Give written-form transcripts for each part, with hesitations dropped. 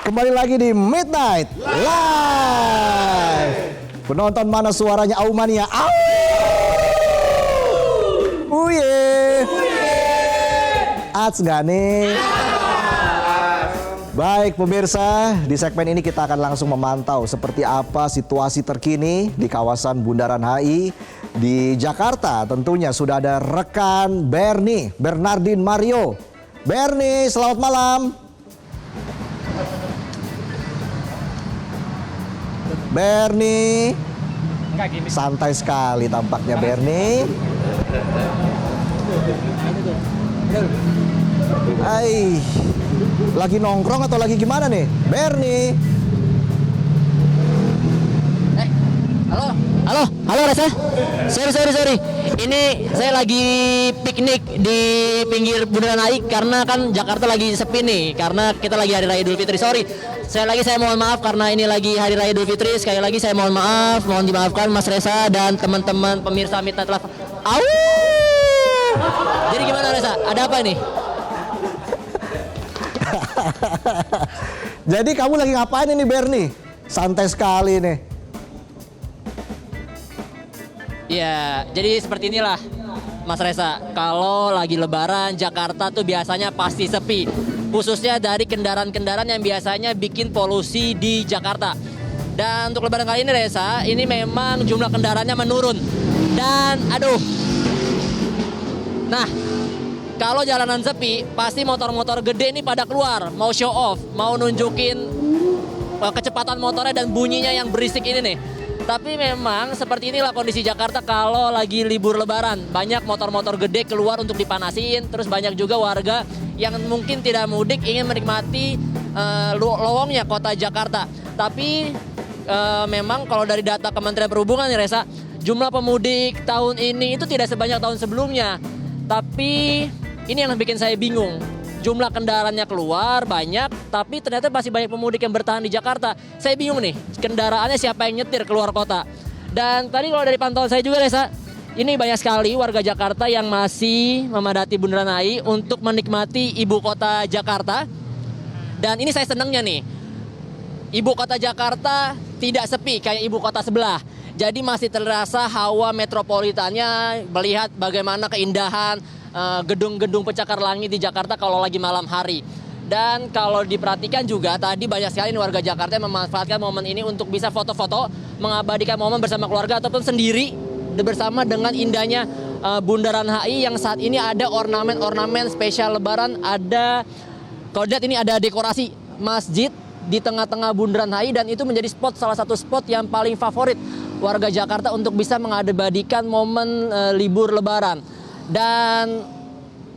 Kembali lagi di Midnight Live. Penonton mana suaranya Aumania? Au! Uye. Ats gak nih? Baik pemirsa, di segmen ini kita akan langsung memantau seperti apa situasi terkini di kawasan Bundaran HI di Jakarta. Tentunya sudah ada rekan Bernie, Bernardin Mario. Bernie, selamat malam. Bernie, santai sekali tampaknya Bernie. Hai, lagi nongkrong atau lagi gimana nih, Bernie? Halo Reza. Sorry. Ini saya lagi piknik di pinggir Bundaran HI karena kan Jakarta lagi sepi nih, karena kita lagi Hari Raya Idul Fitri. Sorry, saya mohon maaf karena ini lagi Hari Raya Idul Fitri. Sekali lagi saya mohon maaf, mohon dimaafkan Mas Reza dan teman-teman pemirsa Midnight Live. Au! Jadi gimana Reza? Ada apa ini? Jadi kamu lagi ngapain ini Bernie? Santai sekali nih. Ya, jadi seperti inilah Mas Reza. Kalau lagi lebaran Jakarta tuh biasanya pasti sepi. Khususnya dari kendaraan-kendaraan yang biasanya bikin polusi di Jakarta. Dan untuk lebaran kali ini Reza, ini memang jumlah kendaraannya menurun. Dan nah, kalau jalanan sepi, pasti motor-motor gede ini pada keluar. Mau show off, mau nunjukin kecepatan motornya dan bunyinya yang berisik ini nih. Tapi memang seperti inilah kondisi Jakarta kalau lagi libur lebaran. Banyak motor-motor gede keluar untuk dipanasin. Terus banyak juga warga yang mungkin tidak mudik ingin menikmati lowongnya kota Jakarta. Tapi memang kalau dari data Kementerian Perhubungan nih Reza, jumlah pemudik tahun ini itu tidak sebanyak tahun sebelumnya. Tapi ini yang bikin saya bingung. Jumlah kendaraannya keluar banyak, tapi ternyata masih banyak pemudik yang bertahan di Jakarta. Saya bingung nih, kendaraannya siapa yang nyetir keluar kota. Dan tadi kalau dari pantauan saya juga Reza, ini banyak sekali warga Jakarta yang masih memadati Bundaran HI untuk menikmati ibu kota Jakarta. Dan ini saya senangnya nih, ibu kota Jakarta tidak sepi kayak ibu kota sebelah. Jadi masih terasa hawa metropolitannya, melihat bagaimana keindahan gedung-gedung pencakar langit di Jakarta kalau lagi malam hari. Dan kalau diperhatikan juga tadi banyak sekali warga Jakarta yang memanfaatkan momen ini untuk bisa foto-foto, mengabadikan momen bersama keluarga ataupun sendiri bersama dengan indahnya Bundaran HI yang saat ini ada ornamen-ornamen spesial lebaran. Ada kodat ini, ada dekorasi masjid di tengah-tengah Bundaran HI, dan itu menjadi salah satu spot yang paling favorit warga Jakarta untuk bisa mengabadikan momen libur lebaran. Dan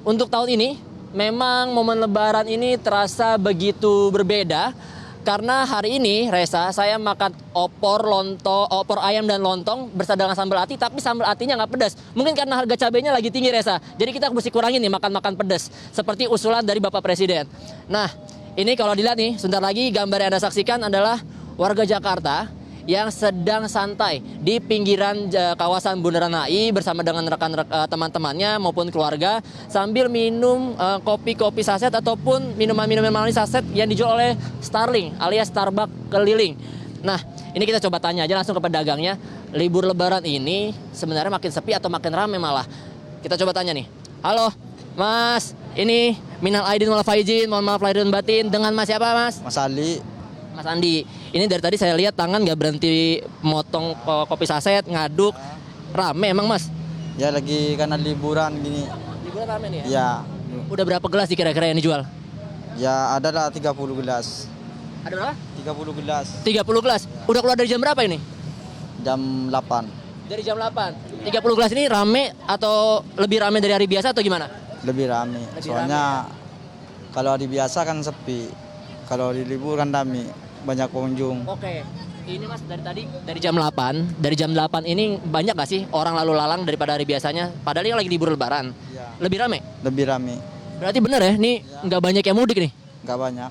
untuk tahun ini memang momen lebaran ini terasa begitu berbeda karena hari ini Reza saya makan opor ayam dan lontong bersama dengan sambal ati, tapi sambal atinya nggak pedas. Mungkin karena harga cabenya lagi tinggi Reza. Jadi kita mesti kurangin nih makan pedas seperti usulan dari Bapak Presiden. Nah, ini kalau dilihat nih, sebentar lagi gambar yang Anda saksikan adalah warga Jakarta yang sedang santai di pinggiran kawasan Bundaran HI bersama dengan teman-temannya maupun keluarga sambil minum kopi-kopi saset ataupun minuman-minuman manis saset yang dijual oleh Starling alias Starbucks keliling. Nah, ini kita coba tanya aja langsung ke pedagangnya. Libur lebaran ini sebenarnya makin sepi atau makin ramai malah? Kita coba tanya nih. Halo, Mas. Ini minal aidin wal faizin, mohon maaf lahir dan batin. Dengan Mas siapa, Mas? Mas Ali. Mas Andi, ini dari tadi saya lihat tangan nggak berhenti motong kopi saset, ngaduk. Rame emang Mas? Ya lagi karena liburan gini. Liburan rame nih ya? Ya. Udah berapa gelas kira-kira yang dijual? Ya ada lah 30 gelas. Ada berapa? 30 gelas. 30 gelas. Udah keluar dari jam berapa ini? Jam 8. Dari jam 8. 30 gelas ini rame atau lebih rame dari hari biasa atau gimana? Lebih rame. Soalnya kalau hari biasa kan sepi. Kalau di libur kan rame, banyak pengunjung. Oke. Ini Mas dari jam 8, dari jam 8 ini banyak gak sih orang lalu lalang daripada hari biasanya? Padahal ini lagi libur lebaran. Ya. Lebih rame? Lebih rame. Berarti bener ya, nih nggak banyak yang mudik nih? Nggak banyak.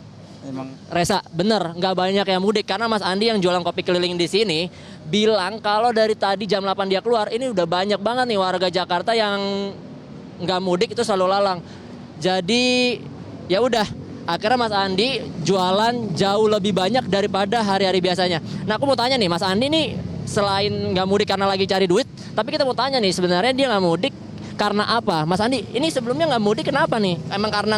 Emang. Reza, bener nggak banyak yang mudik karena Mas Andi yang jualan kopi keliling di sini bilang kalau dari tadi jam 8 dia keluar, ini udah banyak banget nih warga Jakarta yang nggak mudik itu selalu lalang. Jadi ya udah, Akhirnya Mas Andi jualan jauh lebih banyak daripada hari-hari biasanya. Nah aku mau tanya nih, Mas Andi nih selain nggak mudik karena lagi cari duit, tapi kita mau tanya nih sebenarnya dia nggak mudik karena apa? Mas Andi, ini sebelumnya nggak mudik kenapa nih? Emang karena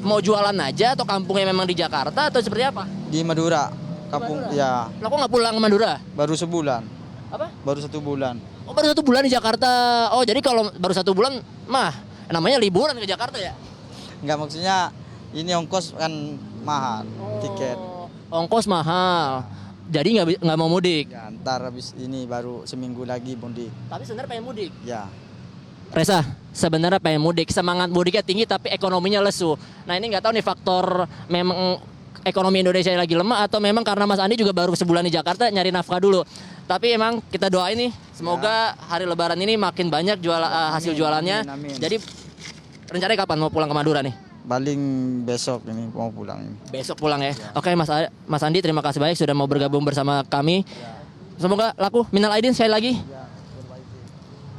mau jualan aja atau kampungnya memang di Jakarta atau seperti apa? Di Madura, kampung ya Lah kok nggak pulang ke Madura? baru sebulan, Apa? baru 1 bulan. Oh baru 1 bulan di Jakarta. Oh jadi kalau baru 1 bulan mah namanya liburan ke Jakarta ya? Enggak, maksudnya ini ongkos kan mahal, tiket. Ongkos mahal. Jadi nggak mau mudik. Ya, ntar habis ini baru seminggu lagi mudik. Tapi sebenarnya pengen mudik. Ya, Reza, sebenarnya pengen mudik, semangat mudiknya tinggi tapi ekonominya lesu. Nah ini nggak tahu nih faktor memang ekonomi Indonesia yang lagi lemah atau memang karena Mas Andi juga baru sebulan di Jakarta nyari nafkah dulu. Tapi emang kita doain nih, semoga hari Lebaran ini makin banyak hasil jualannya. amin. Jadi rencananya kapan mau pulang ke Madura nih? paling besok ini mau pulang ini. Besok pulang ya. Oke Mas Andi, terima kasih banyak sudah mau bergabung bersama kami. Semoga laku. Minal aidin sekali lagi.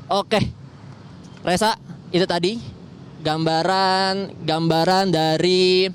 Oke. Reza, itu tadi gambaran dari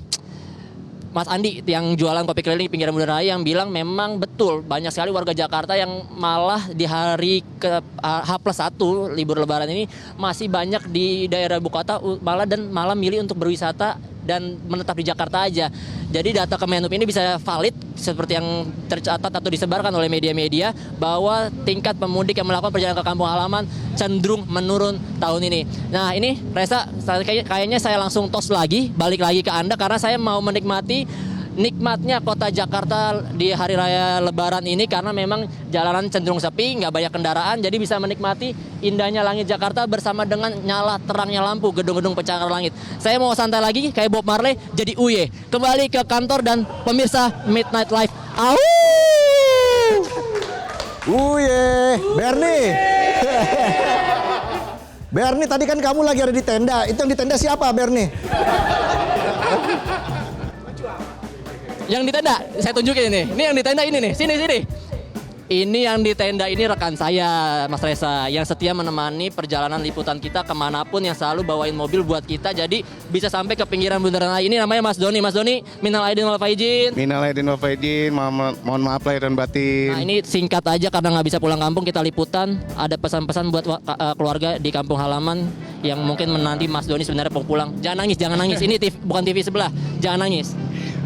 Mas Andi yang jualan kopi keliling di pinggiran Bundaran HI yang bilang memang betul banyak sekali warga Jakarta yang malah di hari ke H+1 libur lebaran ini masih banyak di daerah ibu kota malah milih untuk berwisata dan menetap di Jakarta aja. Jadi data Kemenhub ini bisa valid seperti yang tercatat atau disebarkan oleh media-media bahwa tingkat pemudik yang melakukan perjalanan ke kampung halaman cenderung menurun tahun ini. Nah ini Reza, kayaknya saya langsung tos lagi, balik lagi ke Anda karena saya mau menikmati nikmatnya kota Jakarta di hari raya lebaran ini karena memang jalanan cenderung sepi, nggak banyak kendaraan, jadi bisa menikmati indahnya langit Jakarta bersama dengan nyala terangnya lampu gedung-gedung pencakar langit. Saya mau santai lagi kayak Bob Marley jadi uye. Kembali ke kantor dan pemirsa Midnight Live. Au! Uye, Bernie. Bernie, tadi kan kamu lagi ada di tenda. Itu yang di tenda siapa, Bernie? Yang di tenda, saya tunjukin ini. Ini yang di tenda ini nih. Sini. Ini yang di tenda ini rekan saya, Mas Reza, yang setia menemani perjalanan liputan kita kemanapun, yang selalu bawain mobil buat kita. Jadi bisa sampai ke pinggiran Bundaran HI. Ini namanya Mas Doni. Mas Doni, minal aidin wal faizin. Minal aidin wal faizin, mohon maaf lahir dan batin. Nah ini singkat aja karena nggak bisa pulang kampung, kita liputan. Ada pesan-pesan buat keluarga di kampung halaman yang mungkin menanti Mas Doni sebenarnya mau pulang. Jangan nangis. Ini bukan TV sebelah. Jangan nangis.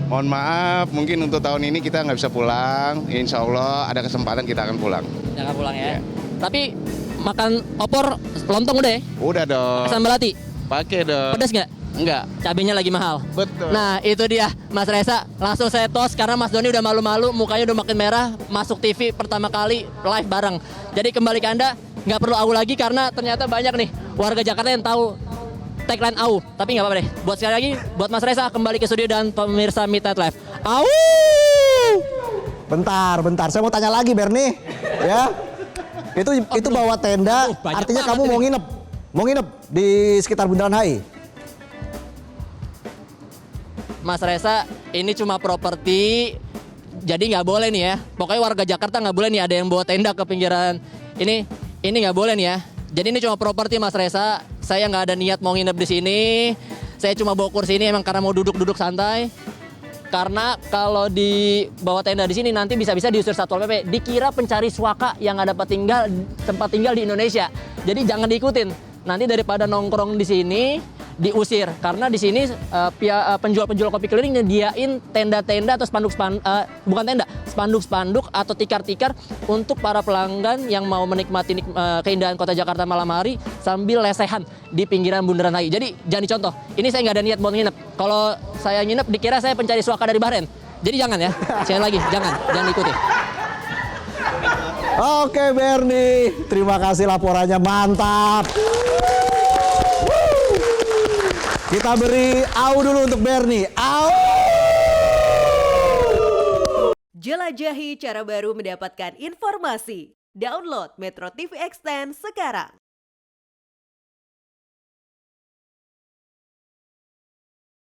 Mohon maaf, mungkin untuk tahun ini kita nggak bisa pulang. Insya Allah ada kesempatan kita akan pulang. Jangan pulang ya. Tapi makan opor lontong udah ya? Udah dong. Sambal hati. Pakai dong. Pedas nggak? Enggak. Cabenya lagi mahal. Betul. Nah itu dia Mas Reza, langsung saya tos karena Mas Doni udah malu-malu, mukanya udah makin merah, masuk TV pertama kali live bareng. Jadi kembali ke Anda, nggak perlu au lagi karena ternyata banyak nih warga Jakarta yang tahu tagline au. Tapi nggak apa-apa deh. Buat sekali lagi, buat Mas Reza kembali ke studio dan pemirsa Midnight Live. Au! Bentar. Saya mau tanya lagi, Bernie. Ya. Itu bawa tenda, banyak artinya banget kamu ini. mau nginep di sekitar Bundaran HI. Mas Reza, ini cuma properti, jadi nggak boleh nih ya. Pokoknya warga Jakarta nggak boleh nih ada yang bawa tenda ke pinggiran. Ini nggak boleh nih ya. Jadi ini cuma properti Mas Reza. Saya nggak ada niat mau nginep di sini. Saya cuma bawa kursi ini emang karena mau duduk-duduk santai. Karena kalau di bawa tenda di sini nanti bisa-bisa diusir Satpol PP. Dikira pencari suaka yang nggak dapat tempat tinggal di Indonesia. Jadi jangan diikutin. Nanti daripada nongkrong di sini diusir karena di sini penjual-penjual kopi keliling nyediain tenda-tenda atau spanduk-spanduk atau tikar-tikar untuk para pelanggan yang mau menikmati keindahan kota Jakarta malam hari sambil lesehan di pinggiran Bundaran HI. Jadi jangan dicontoh. Ini saya nggak ada niat mau nginep. Kalau saya nginep dikira saya pencari suaka dari Bahrain. Jadi jangan ya. Sekali lagi jangan ikuti. Oke, Bernie. Terima kasih laporannya, mantap. Kita beri au dulu untuk Bernie. Au! Jelajahi cara baru mendapatkan informasi. Download Metro TV Extend sekarang.